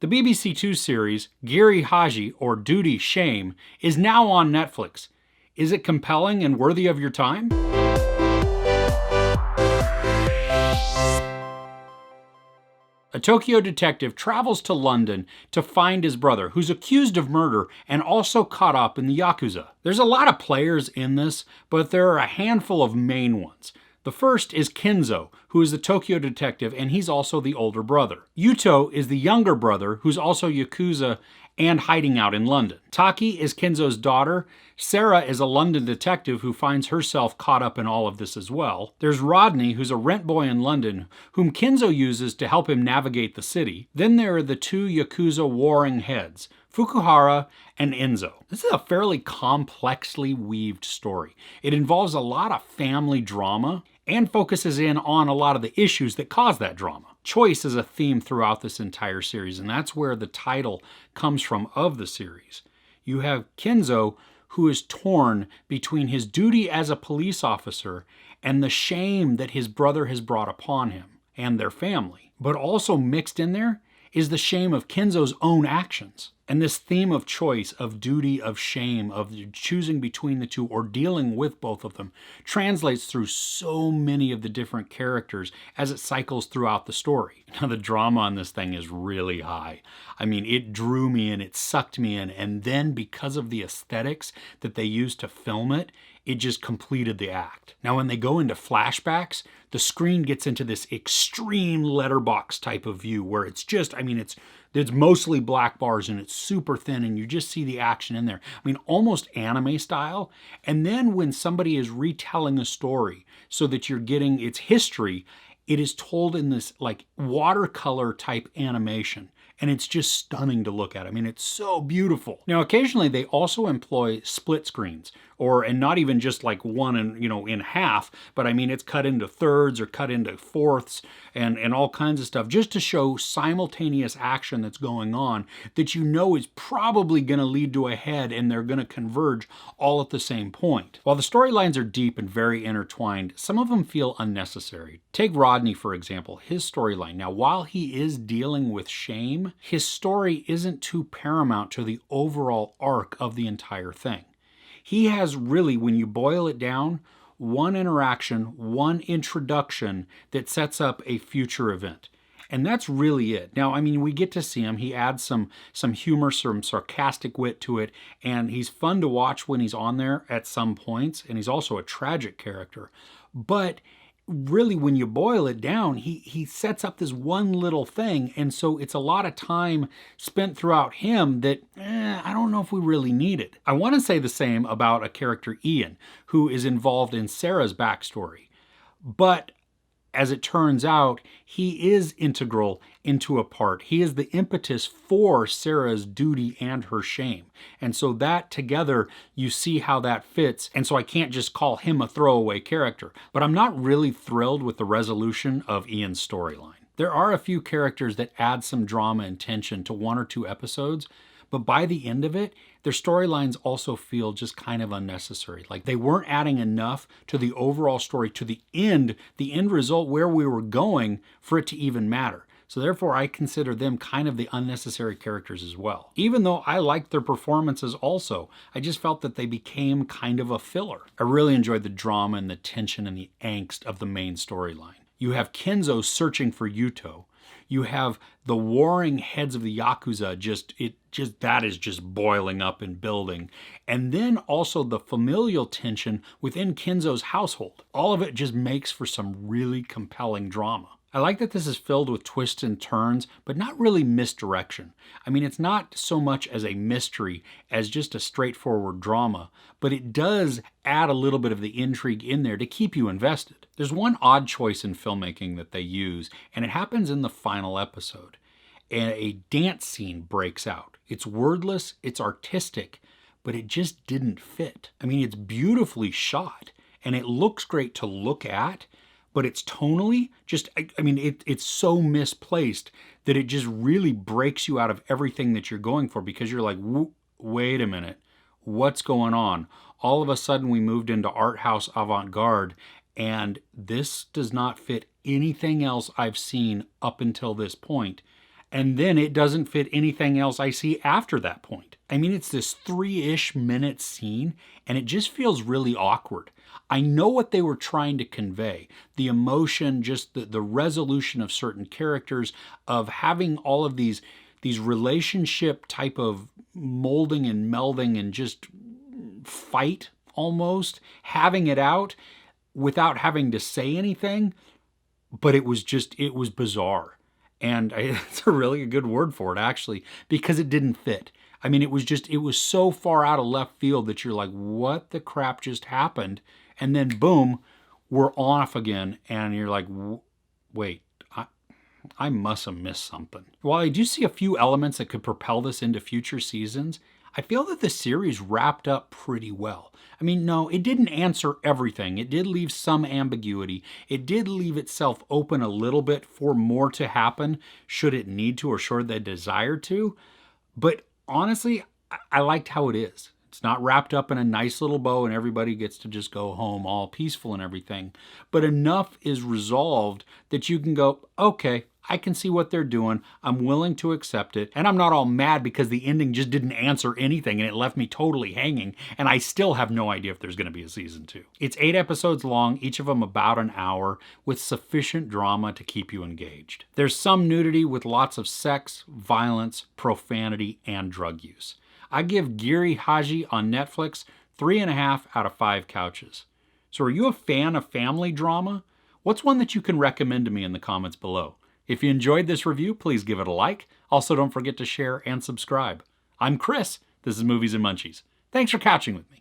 The BBC Two series, Giri, Haji, or Duty, Shame, is now on Netflix. Is it compelling and worthy of your time? A Tokyo detective travels to London to find his brother, who's accused of murder and also caught up in the Yakuza. There's a lot of players in this, but there are a handful of main ones. The first is Kenzo, who is the Tokyo detective, and he's also the older brother. Yuto is the younger brother, who's also Yakuza and hiding out in London. Taki is Kenzo's daughter. Sarah is a London detective who finds herself caught up in all of this as well. There's Rodney, who's a rent boy in London, whom Kenzo uses to help him navigate the city. Then there are the two Yakuza warring heads, Fukuhara and Enzo. This is a fairly complexly weaved story. It involves a lot of family drama and focuses in on a lot of the issues that cause that drama. Choice is a theme throughout this entire series, and that's where the title comes from of the series. You have Kenzo, who is torn between his duty as a police officer and the shame that his brother has brought upon him and their family. But also mixed in there is the shame of Kenzo's own actions. And this theme of choice, of duty, of shame, of choosing between the two or dealing with both of them translates through so many of the different characters as it cycles throughout the story. Now, the drama on this thing is really high. I mean, it drew me in, it sucked me in, and then because of the aesthetics that they used to film it, it just completed the act. Now, when they go into flashbacks, the screen gets into this extreme letterbox type of view where it's just, I mean, it's mostly black bars and it's super thin and you just see the action in there. I mean, almost anime style. And then when somebody is retelling a story so that you're getting its history, it is told in this like watercolor type animation. And it's just stunning to look at. I mean, it's so beautiful. Now, occasionally they also employ split screens, and not even just like one in half, but I mean, it's cut into thirds or cut into fourths and all kinds of stuff just to show simultaneous action that's going on that you know is probably going to lead to a head and they're going to converge all at the same point. While the storylines are deep and very intertwined, some of them feel unnecessary. Take Rodney, for example, his storyline. Now, while he is dealing with shame, his story isn't too paramount to the overall arc of the entire thing. He has really, when you boil it down, one interaction, one introduction that sets up a future event. And that's really it. Now, I mean, we get to see him. He adds some humor, some sarcastic wit to it, and he's fun to watch when he's on there at some points, and he's also a tragic character. But really, when you boil it down, he sets up this one little thing, and so it's a lot of time spent throughout him that I don't know if we really needed. I want to say the same about a character, Ian, who is involved in Sarah's backstory. But as it turns out, he is integral into a part. He is the impetus for Sarah's duty and her shame. And so that together, you see how that fits. And so I can't just call him a throwaway character. But I'm not really thrilled with the resolution of Ian's storyline. There are a few characters that add some drama and tension to one or two episodes, but by the end of it, their storylines also feel just kind of unnecessary. Like they weren't adding enough to the overall story, to the end result where we were going for it to even matter. So therefore, I consider them kind of the unnecessary characters as well. Even though I liked their performances also, I just felt that they became kind of a filler. I really enjoyed the drama and the tension and the angst of the main storyline. You have Kenzo searching for Yuto. You have the warring heads of the Yakuza, that is just boiling up and building. And then also the familial tension within Kenzo's household. All of it just makes for some really compelling drama. I like that this is filled with twists and turns, but not really misdirection. I mean, it's not so much as a mystery as just a straightforward drama, but it does add a little bit of the intrigue in there to keep you invested. There's one odd choice in filmmaking that they use, and it happens in the final episode. A dance scene breaks out. It's wordless, it's artistic, but it just didn't fit. I mean, it's beautifully shot, and it looks great to look at, but it's tonally it's so misplaced that it just really breaks you out of everything that you're going for, because you're like, wait a minute, what's going on? All of a sudden we moved into art house avant-garde, and this does not fit anything else I've seen up until this point and then it doesn't fit anything else I see after that point. I mean, it's this 3-ish minute scene, and it just feels really awkward. I know what they were trying to convey. The emotion, just the resolution of certain characters, of having all of these relationship type of molding and melding and just fight almost, having it out without having to say anything. But it was bizarre. And it's a really good word for it, actually, because it didn't fit. I mean, it was so far out of left field that you're like, what the crap just happened? And then boom, we're off again. And you're like, wait, I must have missed something. While I do see a few elements that could propel this into future seasons, I feel that the series wrapped up pretty well. I mean, no, it didn't answer everything. It did leave some ambiguity. It did leave itself open a little bit for more to happen, should it need to or should they desire to. But honestly, I liked how it is. It's not wrapped up in a nice little bow and everybody gets to just go home all peaceful and everything. But enough is resolved that you can go, okay, I can see what they're doing. I'm willing to accept it. And I'm not all mad because the ending just didn't answer anything and it left me totally hanging. And I still have no idea if there's going to be a season 2. It's 8 episodes long, each of them about an hour, with sufficient drama to keep you engaged. There's some nudity with lots of sex, violence, profanity, and drug use. I give Giri Haji on Netflix 3.5 out of 5 couches. So are you a fan of family drama? What's one that you can recommend to me in the comments below? If you enjoyed this review, please give it a like. Also, don't forget to share and subscribe. I'm Chris. This is Movies and Munchies. Thanks for couching with me.